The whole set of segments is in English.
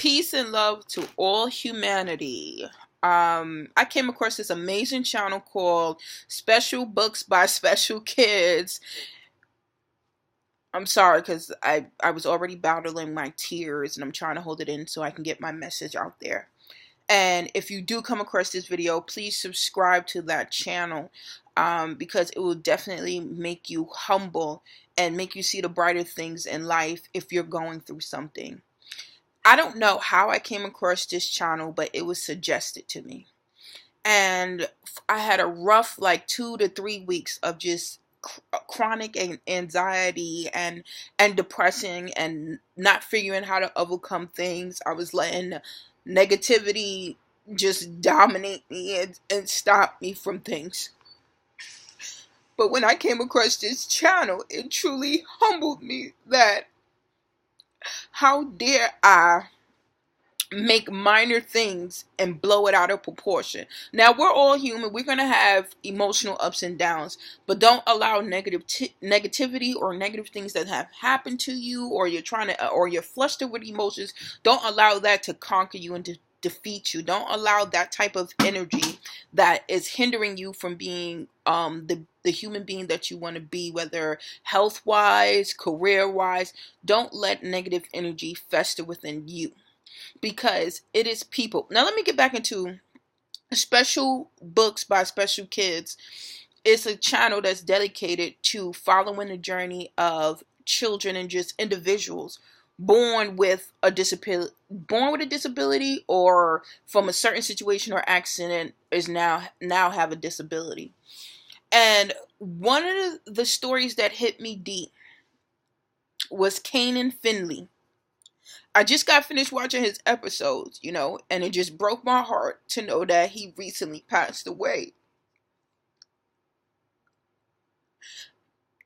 Peace and love to all humanity. I came across this amazing channel called Special Books by Special Kids. I'm sorry because I was already battling my tears and I'm trying to hold it in so I can get my message out there. And if you do come across this video, please subscribe to that channel because it will definitely make you humble and make you see the brighter things in life if you're going through something. I don't know how I came across this channel, but it was suggested to me. And I had a rough 2 to 3 weeks of just chronic anxiety and depressing and not figuring how to overcome things. I was letting negativity just dominate me and stop me from things. But when I came across this channel, it truly humbled me that how dare I make minor things and blow it out of proportion. Now, we're all human. We're going to have emotional ups and downs, but don't allow negativity or negative things that have happened to you, or you're flustered with emotions. Don't allow that to conquer you and to defeat you. Don't allow that type of energy that is hindering you from being the human being that you want to be, whether health-wise, career-wise. Don't let negative energy fester within you, because it is people. Now let me get back into Special Books by Special Kids. It's a channel that's dedicated to following the journey of children and just individuals born with a disability or from a certain situation or accident is now have a disability. And one of the stories that hit me deep was Kayne Finley. I just got finished watching his episodes, and it just broke my heart to know that he recently passed away.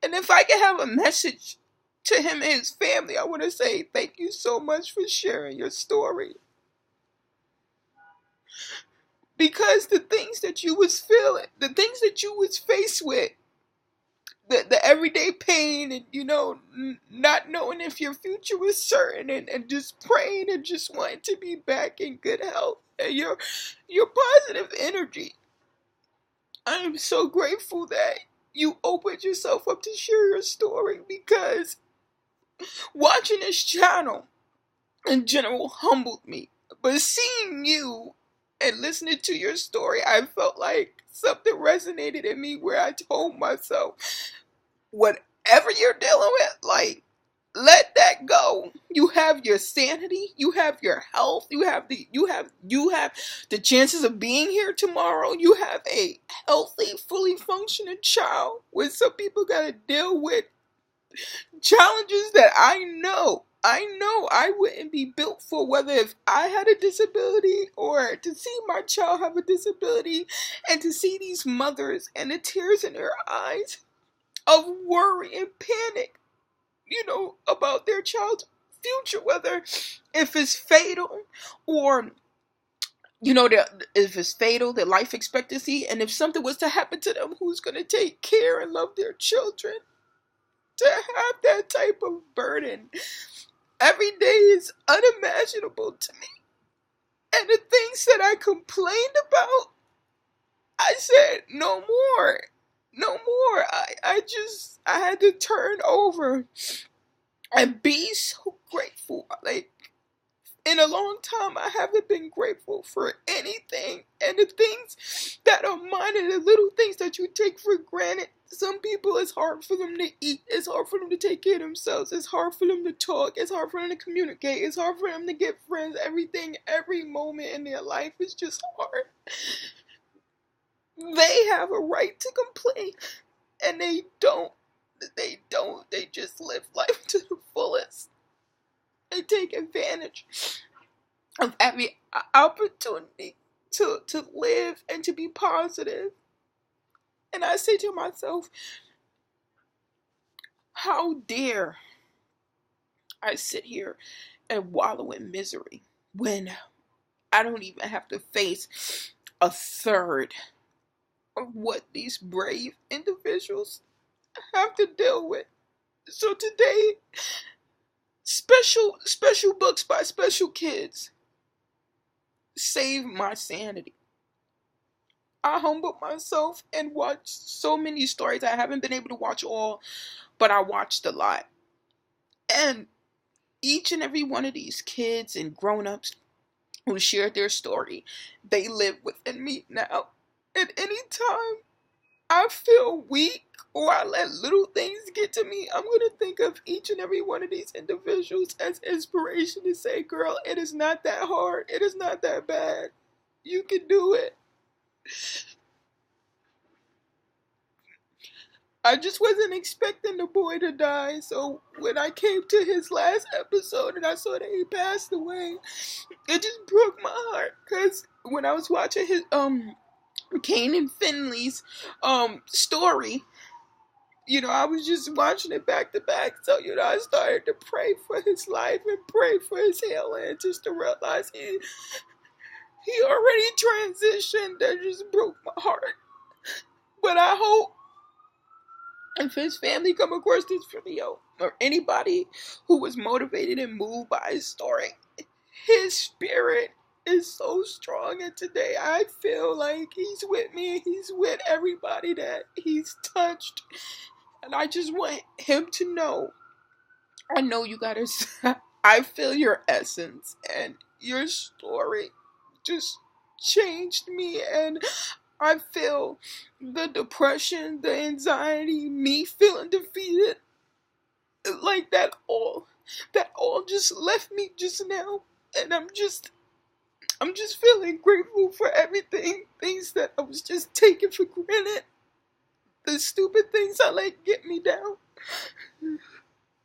And if I could have a message to him and his family, I want to say thank you so much for sharing your story. Because the things that you was feeling, the things that you was faced with, the everyday pain and, not knowing if your future was certain and just praying and just wanting to be back in good health and your positive energy. I am so grateful that you opened yourself up to share your story, because watching this channel in general humbled me. But seeing you and listening to your story, I felt like something resonated in me where I told myself, whatever you're dealing with, let that go. You have your sanity, you have your health, you have the chances of being here tomorrow. You have a healthy, fully functioning child, when some people gotta deal with challenges that I know I wouldn't be built for, whether if I had a disability or to see my child have a disability, and to see these mothers and the tears in their eyes of worry and panic, about their child's future, whether if it's fatal or, if it's fatal, their life expectancy, and if something was to happen to them, who's going to take care and love their children? To have that type of burden every day is unimaginable to me. And the things that I complained about, I said, no more. No more. I had to turn over and be so grateful. In a long time, I haven't been grateful for anything. And the things that are minor, the little things that you take for granted. Some people, it's hard for them to eat. It's hard for them to take care of themselves. It's hard for them to talk. It's hard for them to communicate. It's hard for them to get friends. Every moment in their life is just hard. They have a right to complain, and they don't. They just live life to the fullest. They take advantage of every opportunity to live and to be positive. And I say to myself, how dare I sit here and wallow in misery when I don't even have to face a third of what these brave individuals have to deal with. So today, Special books by special kids save my sanity. I humbled myself and watched so many stories. I haven't been able to watch all, but I watched a lot. And each and every one of these kids and grown-ups who shared their story, they live within me now. At any time I feel weak or I let little things get to me, I'm going to think of each and every one of these individuals as inspiration to say, girl, it is not that hard. It is not that bad. You can do it. I just wasn't expecting the boy to die, so when I came to his last episode and I saw that he passed away, it just broke my heart. Cause when I was watching his Kayne Finley's story, I was just watching it back to back. So, I started to pray for his life and pray for his healing, just to realize he already transitioned. That just broke my heart. But I hope if his family come across this video, or anybody who was motivated and moved by his story, his spirit is so strong, and today I feel like he's with me. He's with everybody that he's touched, and I just want him to know, I know you gotta, I feel your essence, and your story just changed me, and I feel the depression, the anxiety, me feeling defeated, like that all just left me just now, and I'm just feeling grateful for everything, things that I was just taking for granted, the stupid things I let get me down.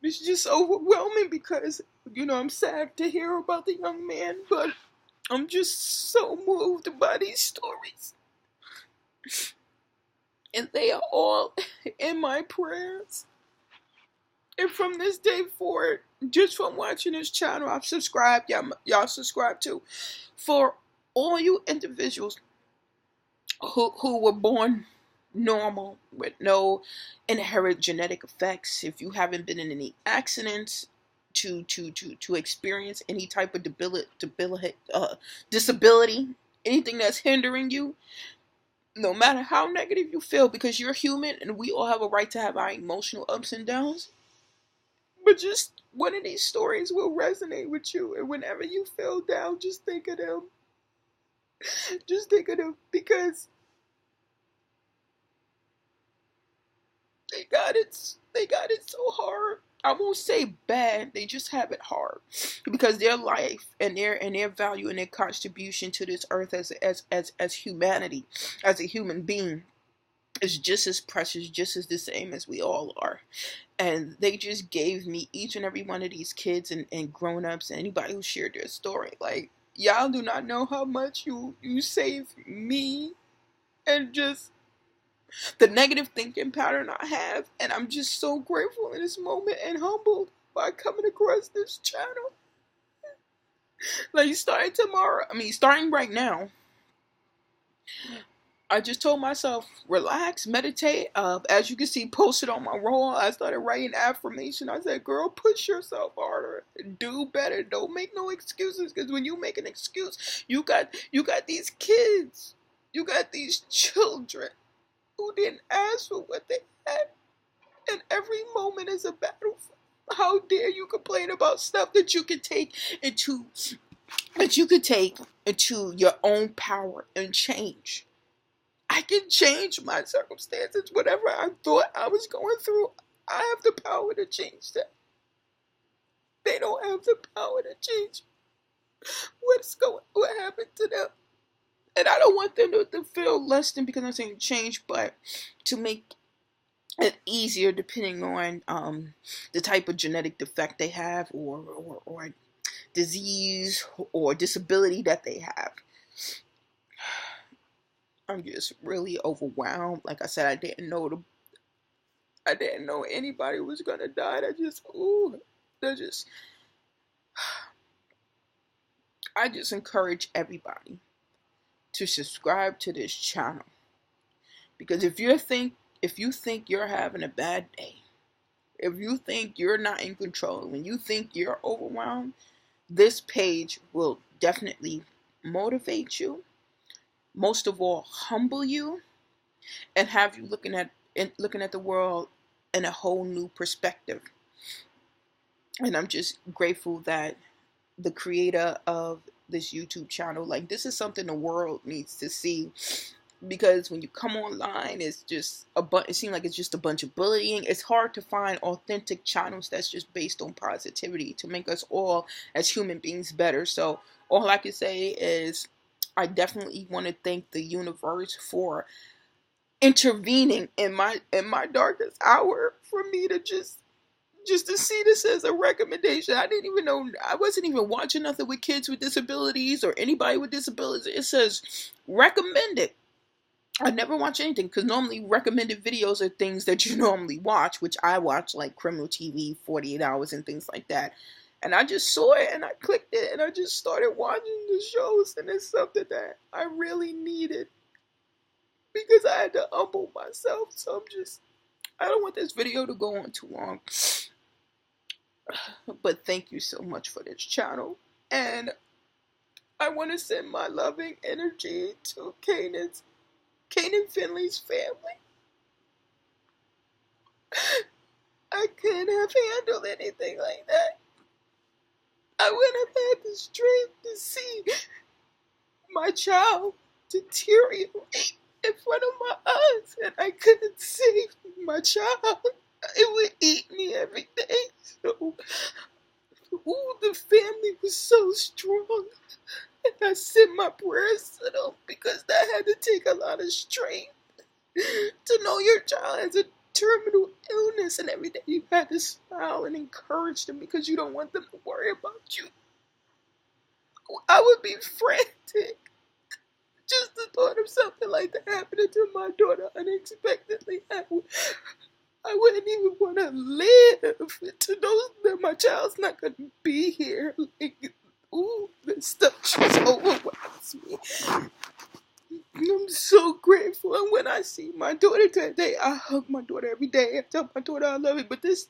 It's just overwhelming because, I'm sad to hear about the young man, but I'm just so moved by these stories. And they are all in my prayers. And from this day forward, just from watching this channel, I've subscribed. Y'all subscribe too. For all you individuals who were born normal with no inherent genetic effects, if you haven't been in any accidents to experience any type of disability, anything that's hindering you, no matter how negative you feel, because you're human and we all have a right to have our emotional ups and downs. But just one of these stories will resonate with you. And whenever you feel down, just think of them. Just think of them, because they got it so hard. I won't say bad, they just have it hard, because their life and their value and their contribution to this earth as humanity, as a human being, is just as precious, just as the same as we all are. And they just gave me, each and every one of these kids and grown-ups and anybody who shared their story, like, y'all do not know how much you saved me and just the negative thinking pattern I have, and I'm just so grateful in this moment and humbled by coming across this channel. Like, starting right now, I just told myself, relax, meditate. As you can see, posted on my wall, I started writing affirmation. I said, girl, push yourself harder, do better, don't make no excuses, because when you make an excuse, you got these kids, you got these children who didn't ask for what they had, and every moment is a battle. How dare you complain about stuff that you could take into your own power and change? I can change my circumstances. Whatever I thought I was going through, I have the power to change that. They don't have the power to change what happened to them. And I don't want them to feel less than because I'm saying change, but to make it easier depending on the type of genetic defect they have, or disease or disability that they have. I'm just really overwhelmed. Like I said, I didn't know anybody was gonna die. I just encourage everybody to subscribe to this channel, because if you think you're having a bad day, if you think you're not in control, when you think you're overwhelmed, this page will definitely motivate you, most of all humble you, and have you looking at the world in a whole new perspective. And I'm just grateful that the creator of this YouTube channel, like, this is something the world needs to see, because when you come online, it's just it seems like it's just a bunch of bullying. It's hard to find authentic channels that's just based on positivity to make us all as human beings better. So all I can say is I definitely want to thank the universe for intervening in my darkest hour, for me to just to see this as a recommendation. I didn't even know, I wasn't even watching nothing with kids with disabilities or anybody with disabilities. It says recommended. I never watch anything, because normally recommended videos are things that you normally watch, which I watch, like criminal TV, 48 Hours and things like that. And I just saw it and I clicked it and I just started watching the shows, and it's something that I really needed, because I had to humble myself. So I don't want this video to go on too long. But thank you so much for this channel. And I want to send my loving energy to Kayne Finley's family. I couldn't have handled anything like that. I wouldn't have had the strength to see my child deteriorate in front of my eyes, and I couldn't save my child. It would eat me every day. So, the family was so strong, and I sent my prayers to them, because that had to take a lot of strength to know your child has a terminal illness, and every day you had to smile and encourage them, because you don't want them to worry about you. I would be frantic just the thought of something like that happening to my daughter unexpectedly. I wouldn't even want to live to know that my child's not going to be here. Like, this stuff just overwhelms me. I'm so grateful. And when I see my daughter today, I hug my daughter every day. I tell my daughter I love her. But this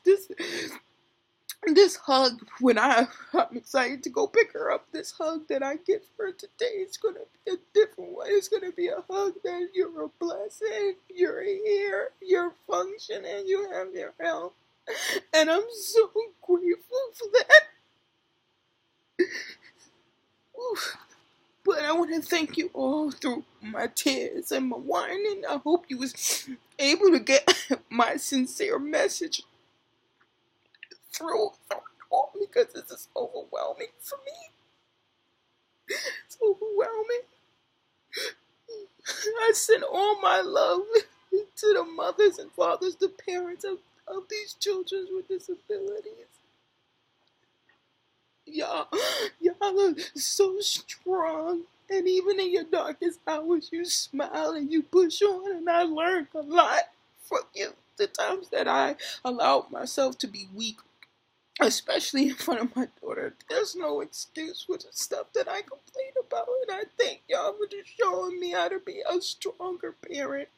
hug, when I'm excited to go pick her up, this hug that I get for her today is going to be a different one. It's going to be a hug that you're a blessing, you're here, you're functioning, you have your health. And I'm so grateful for that. Oof. But I want to thank you all through my tears and my whining. I hope you was able to get my sincere message through all, because this is overwhelming for me. It's overwhelming. I send all my love to the mothers and fathers, the parents of these children with disabilities. Y'all are so strong, and even in your darkest hours, you smile and you push on, and I learned a lot from you. The times that I allowed myself to be weak, especially in front of my daughter, there's no excuse for the stuff that I complain about, and I thank y'all for just showing me how to be a stronger parent.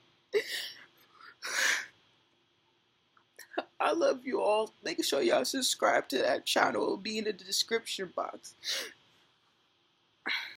I love you all. Make sure y'all subscribe to that channel. It'll be in the description box.